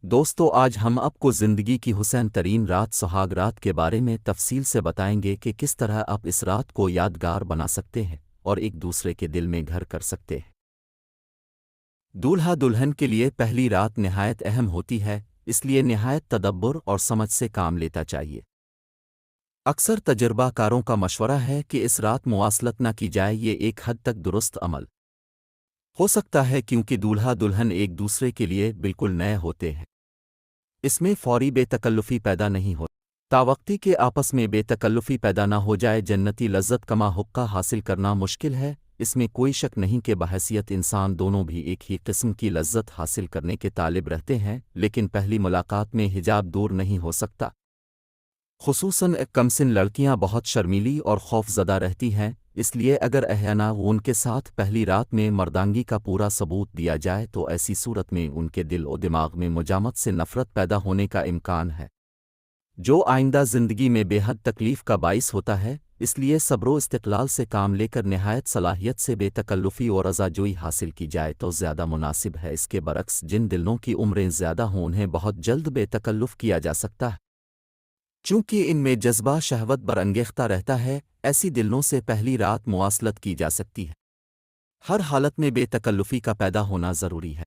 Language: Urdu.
دوستو آج ہم آپ کو زندگی کی حسین ترین رات سہاگ رات کے بارے میں تفصیل سے بتائیں گے کہ کس طرح آپ اس رات کو یادگار بنا سکتے ہیں اور ایک دوسرے کے دل میں گھر کر سکتے ہیں۔ دولہا دلہن کے لیے پہلی رات نہایت اہم ہوتی ہے، اس لیے نہایت تدبر اور سمجھ سے کام لیتا چاہیے۔ اکثر تجربہ کاروں کا مشورہ ہے کہ اس رات مواصلت نہ کی جائے، یہ ایک حد تک درست عمل ہو سکتا ہے کیونکہ دولہا دلہن ایک دوسرے کے لیے بالکل نئے ہوتے ہیں۔ اس میں فوری بے تکلفی پیدا نہیں ہو تاوقتی کے آپس میں بے تکلفی پیدا نہ ہو جائے۔ جنتی لذت کما حقہ حاصل کرنا مشکل ہے، اس میں کوئی شک نہیں کہ بحیثیت انسان دونوں بھی ایک ہی قسم کی لذت حاصل کرنے کے طالب رہتے ہیں، لیکن پہلی ملاقات میں حجاب دور نہیں ہو سکتا۔ خصوصاً کمسن لڑکیاں بہت شرمیلی اور خوف زدہ رہتی ہیں، اس لیے اگر احیانا ان کے ساتھ پہلی رات میں مردانگی کا پورا ثبوت دیا جائے تو ایسی صورت میں ان کے دل و دماغ میں مجامت سے نفرت پیدا ہونے کا امکان ہے، جو آئندہ زندگی میں بے حد تکلیف کا باعث ہوتا ہے۔ اس لیے صبر و استقلال سے کام لے کر نہایت صلاحیت سے بے تکلفی اور رضاجوئی حاصل کی جائے تو زیادہ مناسب ہے۔ اس کے برعکس جن دلوں کی عمریں زیادہ ہوں انہیں بہت جلد بے تکلف کیا جا سکتا ہے، چونکہ ان میں جذبہ شہوت برانگیختہ رہتا ہے۔ ایسی دلوں سے پہلی رات مواصلت کی جا سکتی ہے، ہر حالت میں بے تکلفی کا پیدا ہونا ضروری ہے۔